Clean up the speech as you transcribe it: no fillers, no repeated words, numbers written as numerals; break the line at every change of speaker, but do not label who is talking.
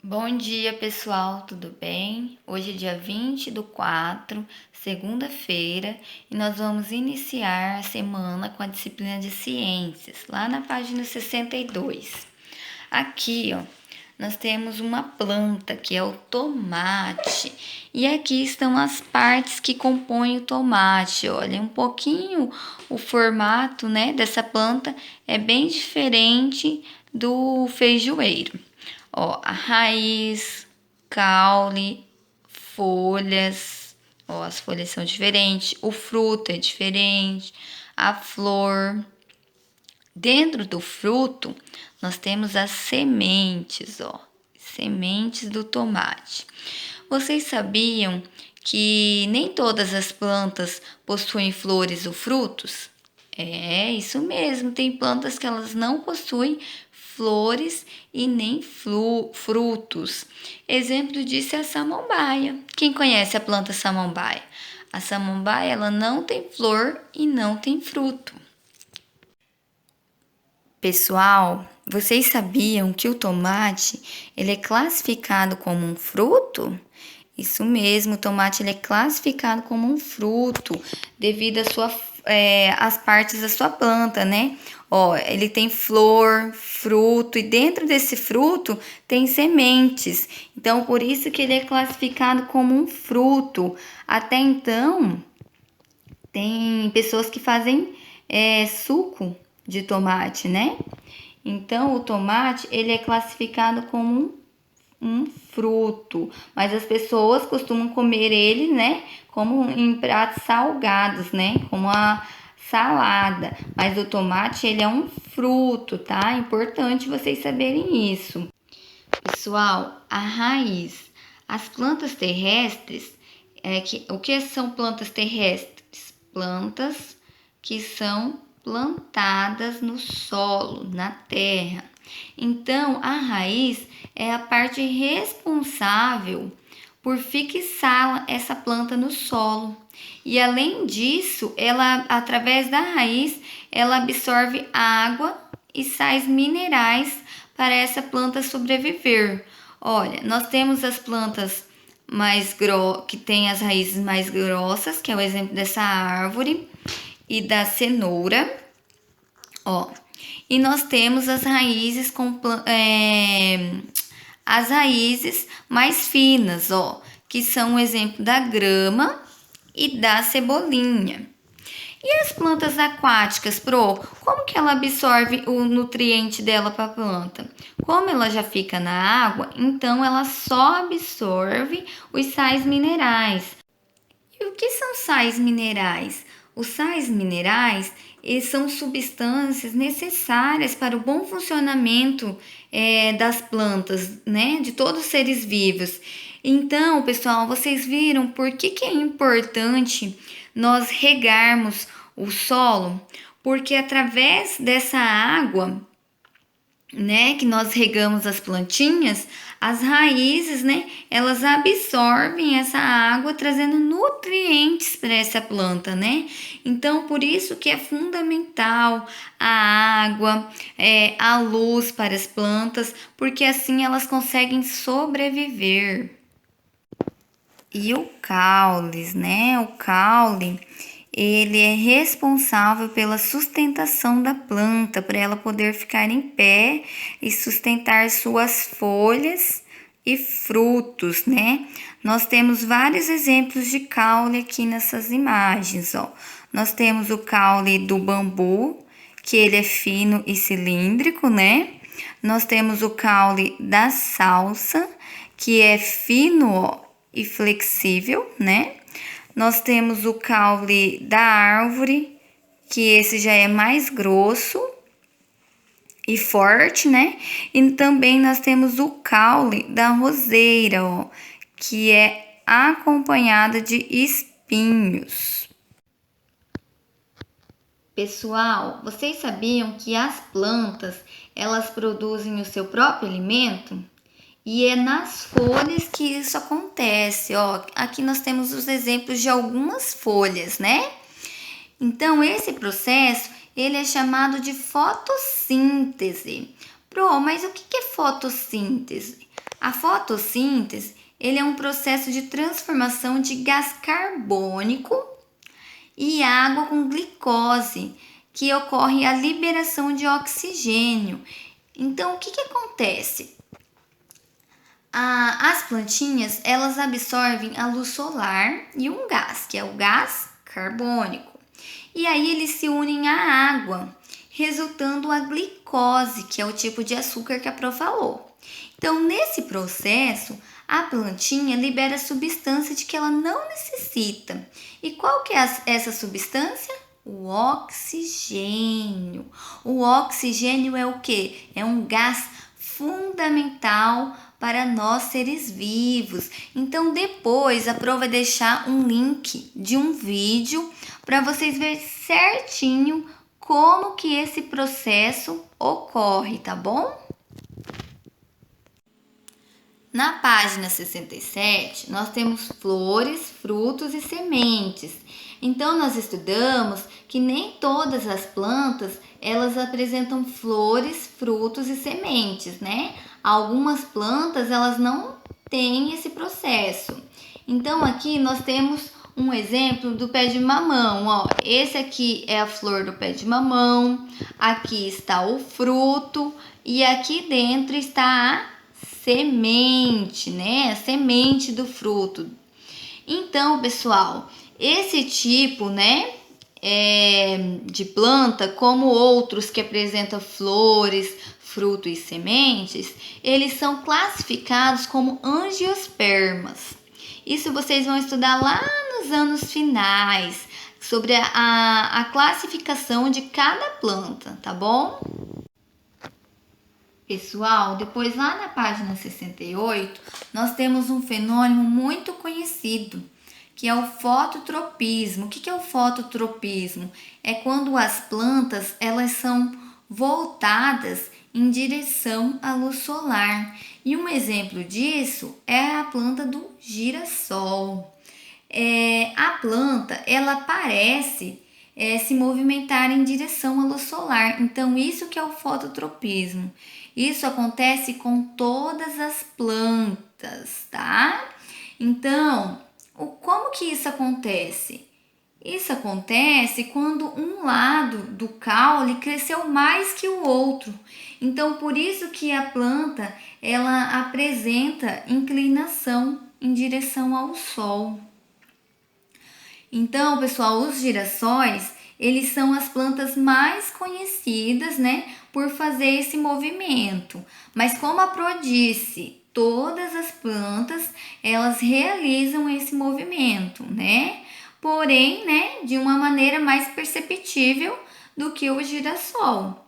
Bom dia, pessoal, tudo bem? Hoje é dia 20/4, segunda-feira, e nós vamos iniciar a semana com a disciplina de ciências, lá na página 62. Aqui, ó, nós temos uma planta que é o tomate, e aqui estão as partes que compõem o tomate. Olha, um pouquinho o formato, né, dessa planta é bem diferente do feijoeiro. Ó, a raiz, caule, folhas, ó, as folhas são diferentes, o fruto é diferente, a flor. Dentro do fruto, nós temos as sementes, ó, sementes do tomate. Vocês sabiam que nem todas as plantas possuem flores ou frutos? É, isso mesmo, tem plantas que elas não possuem flores e nem frutos. Exemplo disso é a samambaia. Quem conhece a planta samambaia? A samambaia, ela não tem flor e não tem fruto. Pessoal, vocês sabiam que o tomate ele é classificado como um fruto? Isso mesmo, o tomate ele é classificado como um fruto devido às partes da sua planta, né? Ó, ele tem flor, fruto e dentro desse fruto tem sementes. Então, por isso que ele é classificado como um fruto. Até então, tem pessoas que fazem suco de tomate, né? Então, o tomate, ele é classificado como um fruto, mas as pessoas costumam comer ele, né, como em pratos salgados, né, como a salada. Mas o tomate, ele é um fruto, tá? É importante vocês saberem isso. Pessoal, a raiz. As plantas terrestres, o que são plantas terrestres? Plantas que são plantadas no solo, na terra. Então, a raiz é a parte responsável por fixar essa planta no solo. E além disso, ela através da raiz, ela absorve água e sais minerais para essa planta sobreviver. Olha, nós temos as plantas que têm as raízes mais grossas, que é o exemplo dessa árvore e da cenoura, ó. E nós temos as raízes mais finas, ó, que são o exemplo da grama e da cebolinha. E as plantas aquáticas, como que ela absorve o nutriente dela para a planta? Como ela já fica na água, então ela só absorve os sais minerais. E o que são sais minerais? Os sais minerais são substâncias necessárias para o bom funcionamento das plantas, né? De todos os seres vivos. Então, pessoal, vocês viram por que é importante nós regarmos o solo? Porque através dessa água, né, que nós regamos as plantinhas, as raízes, né, elas absorvem essa água, trazendo nutrientes para essa planta, né? Então, por isso que é fundamental a água, a luz para as plantas, porque assim elas conseguem sobreviver. E o caule, né? O caule, ele é responsável pela sustentação da planta, para ela poder ficar em pé e sustentar suas folhas e frutos, né? Nós temos vários exemplos de caule aqui nessas imagens, ó. Nós temos o caule do bambu, que ele é fino e cilíndrico, né? Nós temos o caule da salsa, que é fino, ó, e flexível, né? Nós temos o caule da árvore, que esse já é mais grosso e forte, né? E também nós temos o caule da roseira, ó, que é acompanhada de espinhos. Pessoal, vocês sabiam que as plantas, elas produzem o seu próprio alimento? E é nas folhas que isso acontece, ó. Aqui nós temos os exemplos de algumas folhas, né? Então, esse processo, ele é chamado de fotossíntese. Mas o que é fotossíntese? A fotossíntese, ele é um processo de transformação de gás carbônico e água com glicose, que ocorre a liberação de oxigênio. Então, o que acontece? As plantinhas, elas absorvem a luz solar e um gás, que é o gás carbônico. E aí eles se unem à água, resultando a glicose, que é o tipo de açúcar que a Pro falou. Então, nesse processo, a plantinha libera a substância de que ela não necessita. E qual que é essa substância? O oxigênio. O oxigênio é o quê? É um gás fundamental para nós seres vivos. Então depois a Pro vai deixar um link de um vídeo para vocês verem certinho como que esse processo ocorre, tá bom? Na página 67, nós temos flores, frutos e sementes. Então, nós estudamos que nem todas as plantas, elas apresentam flores, frutos e sementes, né? Algumas plantas, elas não têm esse processo. Então, aqui nós temos um exemplo do pé de mamão, ó. Esse aqui é a flor do pé de mamão, aqui está o fruto e aqui dentro está a semente, né? A semente do fruto. Então, pessoal, esse tipo, né, de planta, como outros que apresentam flores, frutos e sementes, eles são classificados como angiospermas. Isso vocês vão estudar lá nos anos finais, sobre a classificação de cada planta, tá bom? Pessoal, depois lá na página 68, nós temos um fenômeno muito conhecido, que é o fototropismo. O que é o fototropismo? É quando as plantas, elas são voltadas em direção à luz solar. E um exemplo disso é a planta do girassol. A planta, ela parece se movimentar em direção à luz solar. Então, isso que é o fototropismo. Isso acontece com todas as plantas, tá? Então, como que isso acontece? Isso acontece quando um lado do caule cresceu mais que o outro. Então, por isso que a planta, ela apresenta inclinação em direção ao sol. Então, pessoal, os girassóis, eles são as plantas mais conhecidas, né, por fazer esse movimento. Mas como a Pro disse, todas as plantas, elas realizam esse movimento, né? Porém, né, de uma maneira mais perceptível do que o girassol.